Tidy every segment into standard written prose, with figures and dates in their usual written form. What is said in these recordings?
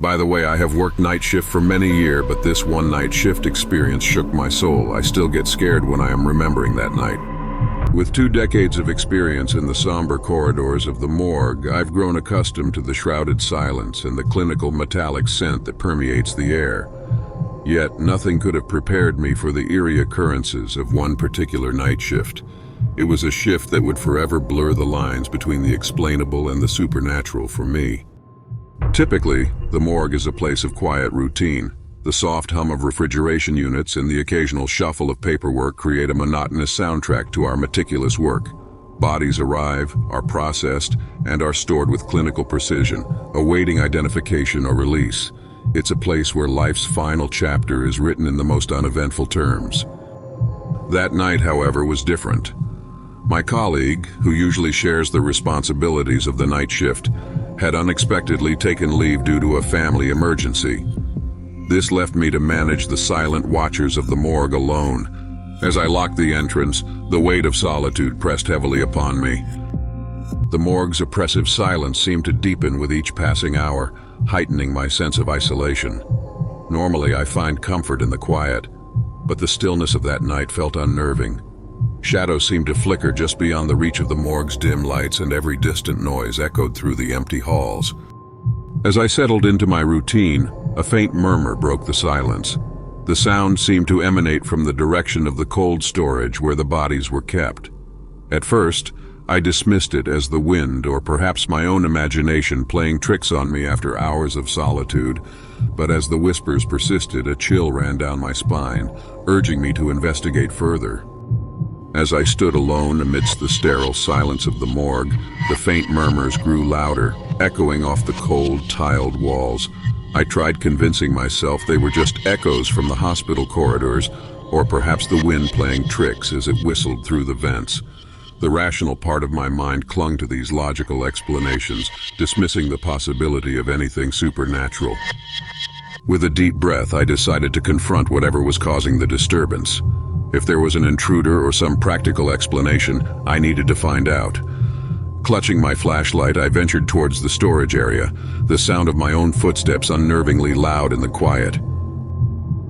By the way, I have worked night shift for many years, but this one night shift experience shook my soul. I still get scared when I am remembering that night. With 2 decades of experience in the somber corridors of the morgue, I've grown accustomed to the shrouded silence and the clinical metallic scent that permeates the air. Yet, nothing could have prepared me for the eerie occurrences of one particular night shift. It was a shift that would forever blur the lines between the explainable and the supernatural for me. Typically, the morgue is a place of quiet routine. The soft hum of refrigeration units and the occasional shuffle of paperwork create a monotonous soundtrack to our meticulous work. Bodies arrive, are processed, and are stored with clinical precision, awaiting identification or release. It's a place where life's final chapter is written in the most uneventful terms. That night, however, was different. My colleague, who usually shares the responsibilities of the night shift, had unexpectedly taken leave due to a family emergency. This left me to manage the silent watchers of the morgue alone. As I locked the entrance, the weight of solitude pressed heavily upon me. The morgue's oppressive silence seemed to deepen with each passing hour, heightening my sense of isolation. Normally, I find comfort in the quiet, but the stillness of that night felt unnerving. Shadows seemed to flicker just beyond the reach of the morgue's dim lights, and every distant noise echoed through the empty halls. As I settled into my routine, a faint murmur broke the silence. The sound seemed to emanate from the direction of the cold storage where the bodies were kept. At first, I dismissed it as the wind or perhaps my own imagination playing tricks on me after hours of solitude, but as the whispers persisted, a chill ran down my spine, urging me to investigate further. As I stood alone amidst the sterile silence of the morgue, the faint murmurs grew louder, echoing off the cold, tiled walls. I tried convincing myself they were just echoes from the hospital corridors, or perhaps the wind playing tricks as it whistled through the vents. The rational part of my mind clung to these logical explanations, dismissing the possibility of anything supernatural. With a deep breath, I decided to confront whatever was causing the disturbance. If there was an intruder or some practical explanation, I needed to find out. Clutching my flashlight, I ventured towards the storage area, the sound of my own footsteps unnervingly loud in the quiet.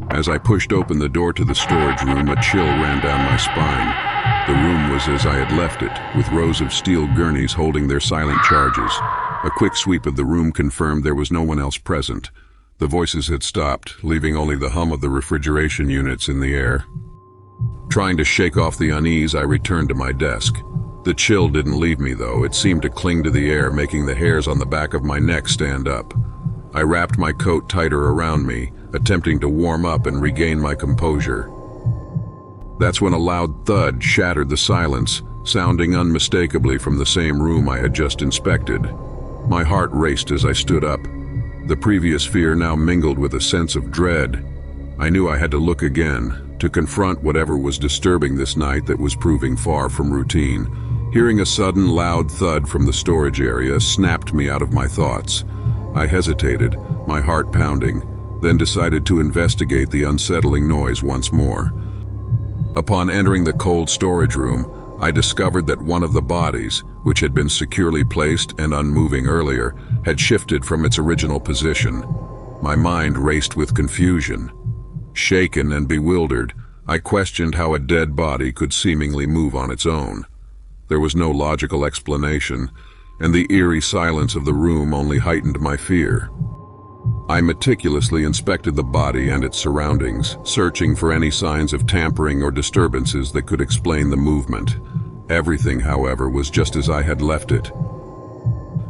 As I pushed open the door to the storage room, a chill ran down my spine. The room was as I had left it, with rows of steel gurneys holding their silent charges. A quick sweep of the room confirmed there was no one else present. The voices had stopped, leaving only the hum of the refrigeration units in the air. Trying to shake off the unease, I returned to my desk. The chill didn't leave me, though. It seemed to cling to the air, making the hairs on the back of my neck stand up. I wrapped my coat tighter around me, attempting to warm up and regain my composure. That's when a loud thud shattered the silence, sounding unmistakably from the same room I had just inspected. My heart raced as I stood up. The previous fear now mingled with a sense of dread. I knew I had to look again, to confront whatever was disturbing this night that was proving far from routine. Hearing a sudden loud thud from the storage area snapped me out of my thoughts. I hesitated, my heart pounding, then decided to investigate the unsettling noise once more. Upon entering the cold storage room, I discovered that one of the bodies, which had been securely placed and unmoving earlier, had shifted from its original position. My mind raced with confusion. Shaken and bewildered, I questioned how a dead body could seemingly move on its own. There was no logical explanation, and the eerie silence of the room only heightened my fear. I meticulously inspected the body and its surroundings, searching for any signs of tampering or disturbances that could explain the movement. Everything, however, was just as I had left it.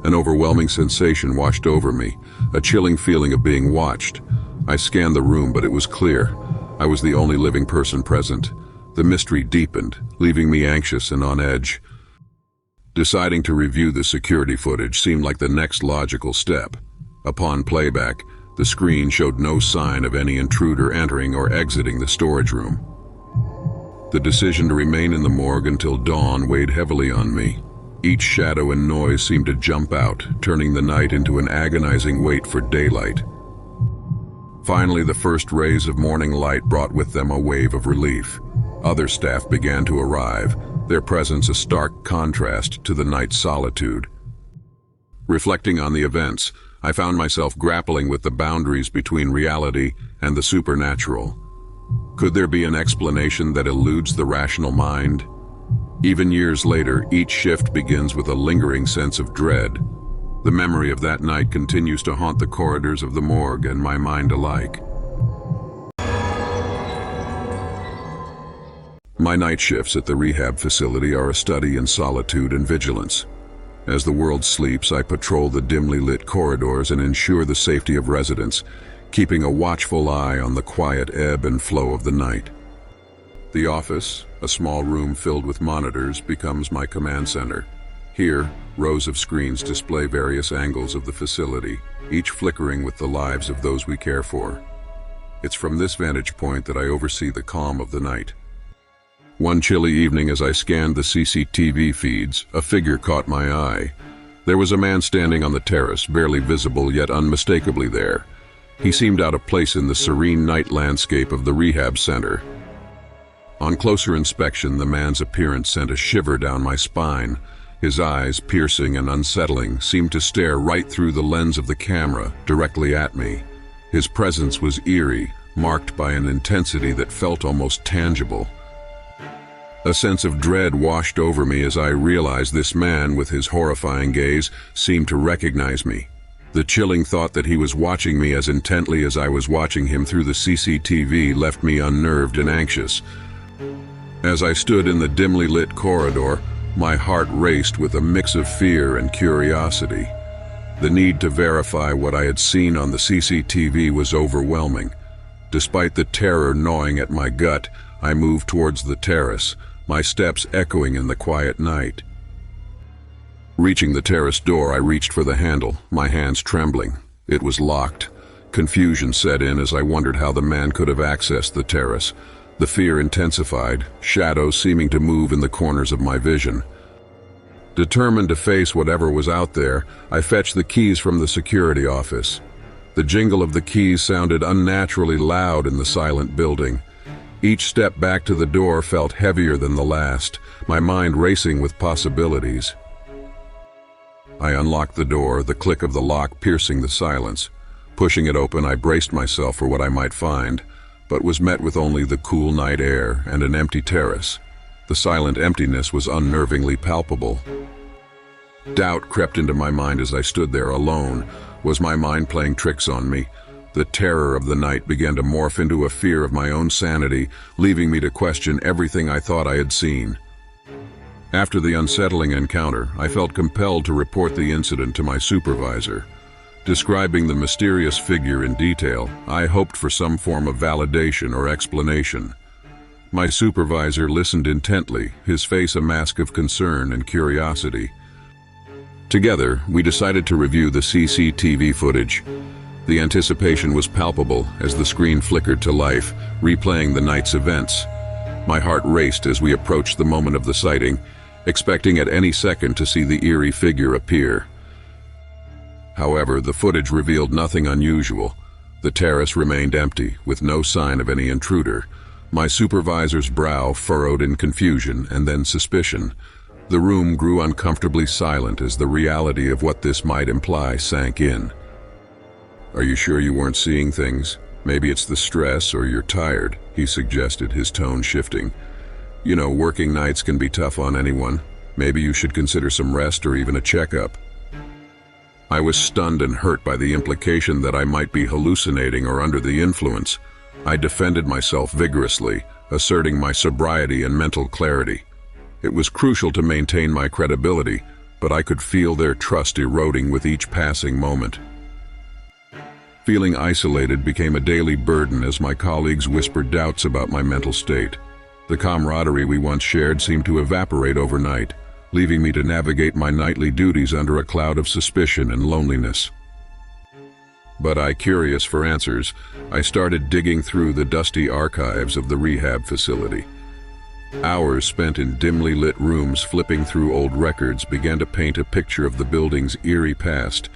An overwhelming sensation washed over me, a chilling feeling of being watched. I scanned the room, but it was clear. I was the only living person present. The mystery deepened, leaving me anxious and on edge. Deciding to review the security footage seemed like the next logical step. Upon playback, the screen showed no sign of any intruder entering or exiting the storage room. The decision to remain in the morgue until dawn weighed heavily on me. Each shadow and noise seemed to jump out, turning the night into an agonizing wait for daylight. Finally, the first rays of morning light brought with them a wave of relief. Other staff began to arrive, their presence a stark contrast to the night's solitude. Reflecting on the events, I found myself grappling with the boundaries between reality and the supernatural. Could there be an explanation that eludes the rational mind? Even years later, each shift begins with a lingering sense of dread. The memory of that night continues to haunt the corridors of the morgue and my mind alike. My night shifts at the rehab facility are a study in solitude and vigilance. As the world sleeps, I patrol the dimly lit corridors and ensure the safety of residents, keeping a watchful eye on the quiet ebb and flow of the night. The office, a small room filled with monitors, becomes my command center. Here, rows of screens display various angles of the facility, each flickering with the lives of those we care for. It's from this vantage point that I oversee the calm of the night. One chilly evening, as I scanned the CCTV feeds, a figure caught my eye. There was a man standing on the terrace, barely visible yet unmistakably there. He seemed out of place in the serene night landscape of the rehab center. On closer inspection, the man's appearance sent a shiver down my spine. His eyes, piercing and unsettling, seemed to stare right through the lens of the camera, directly at me. His presence was eerie, marked by an intensity that felt almost tangible. A sense of dread washed over me as I realized this man, with his horrifying gaze, seemed to recognize me. The chilling thought that he was watching me as intently as I was watching him through the CCTV left me unnerved and anxious. As I stood in the dimly lit corridor, my heart raced with a mix of fear and curiosity. The need to verify what I had seen on the CCTV was overwhelming. Despite the terror gnawing at my gut, I moved towards the terrace, my steps echoing in the quiet night. Reaching the terrace door, I reached for the handle, my hands trembling. It was locked. Confusion set in as I wondered how the man could have accessed the terrace. The fear intensified, shadows seeming to move in the corners of my vision. Determined to face whatever was out there, I fetched the keys from the security office. The jingle of the keys sounded unnaturally loud in the silent building. Each step back to the door felt heavier than the last, my mind racing with possibilities. I unlocked the door, the click of the lock piercing the silence. Pushing it open, I braced myself for what I might find, but was met with only the cool night air and an empty terrace. The silent emptiness was unnervingly palpable. Doubt crept into my mind as I stood there alone. Was my mind playing tricks on me? The terror of the night began to morph into a fear of my own sanity, leaving me to question everything I thought I had seen. After the unsettling encounter, I felt compelled to report the incident to my supervisor. Describing the mysterious figure in detail, I hoped for some form of validation or explanation. My supervisor listened intently, his face a mask of concern and curiosity. Together, we decided to review the CCTV footage. The anticipation was palpable as the screen flickered to life, replaying the night's events. My heart raced as we approached the moment of the sighting, expecting at any second to see the eerie figure appear. However, the footage revealed nothing unusual. The terrace remained empty, with no sign of any intruder. My supervisor's brow furrowed in confusion and then suspicion. The room grew uncomfortably silent as the reality of what this might imply sank in. "Are you sure you weren't seeing things? Maybe it's the stress or you're tired," he suggested, his tone shifting. "You know, working nights can be tough on anyone. Maybe you should consider some rest or even a checkup." I was stunned and hurt by the implication that I might be hallucinating or under the influence. I defended myself vigorously, asserting my sobriety and mental clarity. It was crucial to maintain my credibility, but I could feel their trust eroding with each passing moment. Feeling isolated became a daily burden as my colleagues whispered doubts about my mental state. The camaraderie we once shared seemed to evaporate overnight, leaving me to navigate my nightly duties under a cloud of suspicion and loneliness. But curious for answers, I started digging through the dusty archives of the rehab facility. Hours spent in dimly lit rooms flipping through old records began to paint a picture of the building's eerie past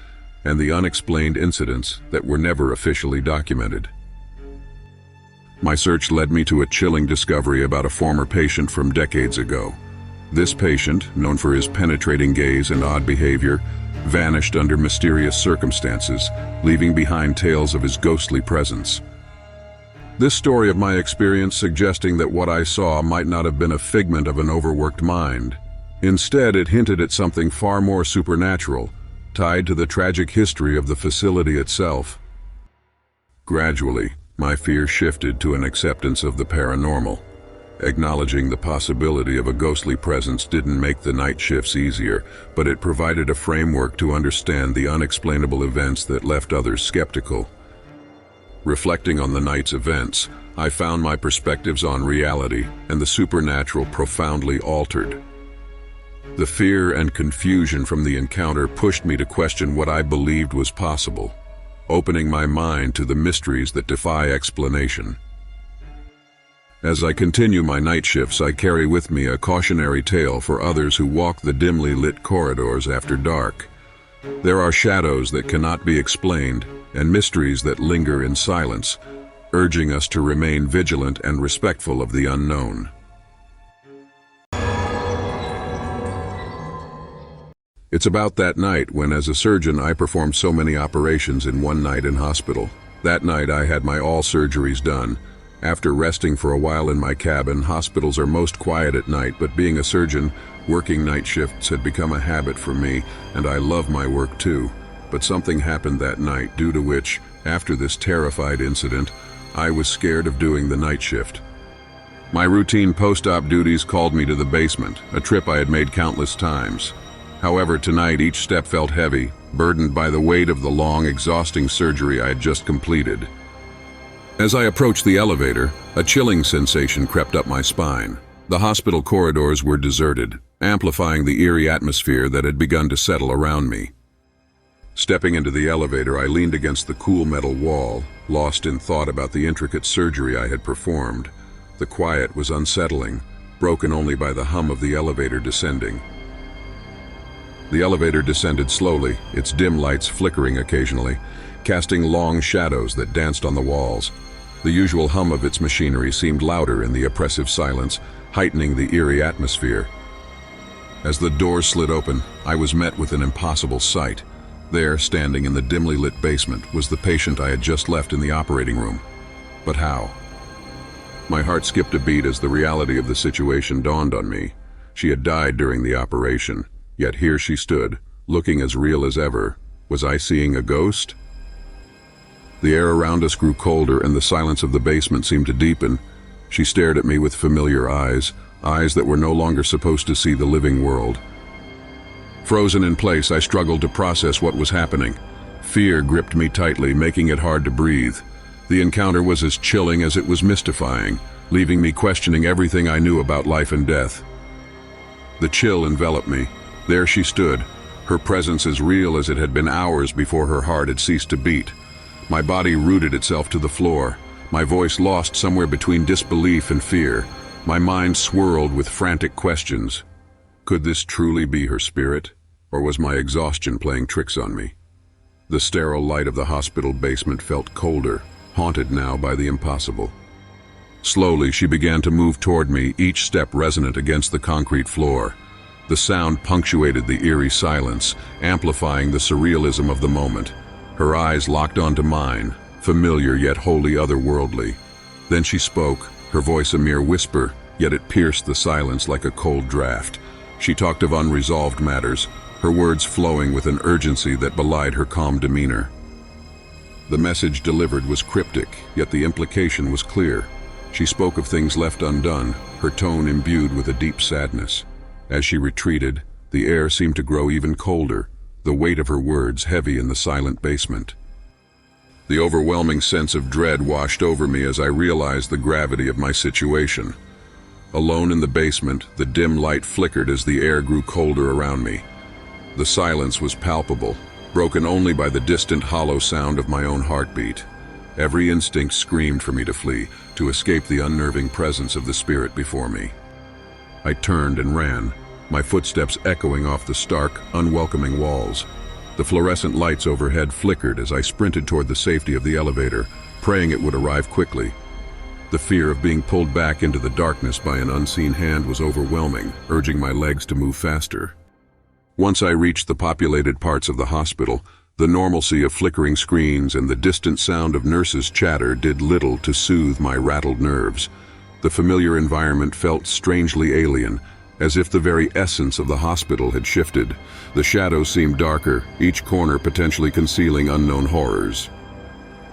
and the unexplained incidents that were never officially documented. My search led me to a chilling discovery about a former patient from decades ago. This patient, known for his penetrating gaze and odd behavior, vanished under mysterious circumstances, leaving behind tales of his ghostly presence. This story of my experience suggesting that what I saw might not have been a figment of an overworked mind. Instead, it hinted at something far more supernatural, tied to the tragic history of the facility itself. Gradually, my fear shifted to an acceptance of the paranormal. Acknowledging the possibility of a ghostly presence didn't make the night shifts easier, but it provided a framework to understand the unexplainable events that left others skeptical. Reflecting on the night's events, I found my perspectives on reality and the supernatural profoundly altered. The fear and confusion from the encounter pushed me to question what I believed was possible, opening my mind to the mysteries that defy explanation. As I continue my night shifts, I carry with me a cautionary tale for others who walk the dimly lit corridors after dark. There are shadows that cannot be explained and mysteries that linger in silence, urging us to remain vigilant and respectful of the unknown. It's about that night when, as a surgeon, I performed so many operations in one night in hospital. That night I had my all surgeries done. After resting for a while in my cabin, hospitals are most quiet at night, but being a surgeon, working night shifts had become a habit for me, and I love my work too. But something happened that night, due to which, after this terrified incident, I was scared of doing the night shift. My routine post-op duties called me to the basement, a trip I had made countless times. However, tonight each step felt heavy, burdened by the weight of the long, exhausting surgery I had just completed. As I approached the elevator, a chilling sensation crept up my spine. The hospital corridors were deserted, amplifying the eerie atmosphere that had begun to settle around me. Stepping into the elevator, I leaned against the cool metal wall, lost in thought about the intricate surgery I had performed. The quiet was unsettling, broken only by the hum of the elevator descending. The elevator descended slowly, its dim lights flickering occasionally, casting long shadows that danced on the walls. The usual hum of its machinery seemed louder in the oppressive silence, heightening the eerie atmosphere. As the door slid open, I was met with an impossible sight. There, standing in the dimly lit basement, was the patient I had just left in the operating room. But how? My heart skipped a beat as the reality of the situation dawned on me. She had died during the operation. Yet here she stood, looking as real as ever. Was I seeing a ghost? The air around us grew colder and the silence of the basement seemed to deepen. She stared at me with familiar eyes, eyes that were no longer supposed to see the living world. Frozen in place, I struggled to process what was happening. Fear gripped me tightly, making it hard to breathe. The encounter was as chilling as it was mystifying, leaving me questioning everything I knew about life and death. The chill enveloped me. There she stood, her presence as real as it had been hours before her heart had ceased to beat. My body rooted itself to the floor, my voice lost somewhere between disbelief and fear. My mind swirled with frantic questions. Could this truly be her spirit, or was my exhaustion playing tricks on me? The sterile light of the hospital basement felt colder, haunted now by the impossible. Slowly, she began to move toward me, each step resonant against the concrete floor. The sound punctuated the eerie silence, amplifying the surrealism of the moment. Her eyes locked onto mine, familiar yet wholly otherworldly. Then she spoke, her voice a mere whisper, yet it pierced the silence like a cold draft. She talked of unresolved matters, her words flowing with an urgency that belied her calm demeanor. The message delivered was cryptic, yet the implication was clear. She spoke of things left undone, her tone imbued with a deep sadness. As she retreated, the air seemed to grow even colder, the weight of her words heavy in the silent basement. The overwhelming sense of dread washed over me as I realized the gravity of my situation. Alone in the basement, the dim light flickered as the air grew colder around me. The silence was palpable, broken only by the distant hollow sound of my own heartbeat. Every instinct screamed for me to flee, to escape the unnerving presence of the spirit before me. I turned and ran, my footsteps echoing off the stark, unwelcoming walls. The fluorescent lights overhead flickered as I sprinted toward the safety of the elevator, praying it would arrive quickly. The fear of being pulled back into the darkness by an unseen hand was overwhelming, urging my legs to move faster. Once I reached the populated parts of the hospital, the normalcy of flickering screens and the distant sound of nurses' chatter did little to soothe my rattled nerves. The familiar environment felt strangely alien, as if the very essence of the hospital had shifted. The shadows seemed darker, each corner potentially concealing unknown horrors.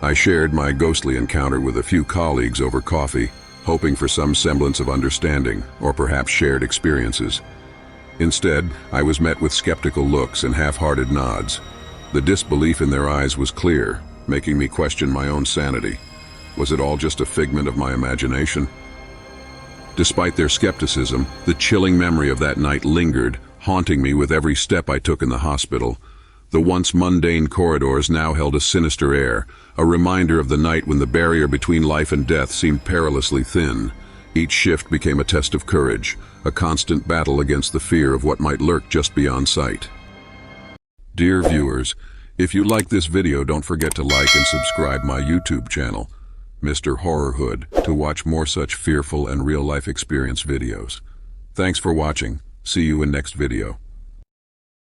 I shared my ghostly encounter with a few colleagues over coffee, hoping for some semblance of understanding, or perhaps shared experiences. Instead, I was met with skeptical looks and half-hearted nods. The disbelief in their eyes was clear, making me question my own sanity. Was it all just a figment of my imagination? Despite their skepticism, the chilling memory of that night lingered, haunting me with every step I took in the hospital. The once mundane corridors now held a sinister air, a reminder of the night when the barrier between life and death seemed perilously thin. Each shift became a test of courage, a constant battle against the fear of what might lurk just beyond sight. Dear viewers, if you like this video, don't forget to like and subscribe my YouTube channel, Mr. Horrorhood, to watch more such fearful and real-life experience videos. Thanks for watching. See you in next video.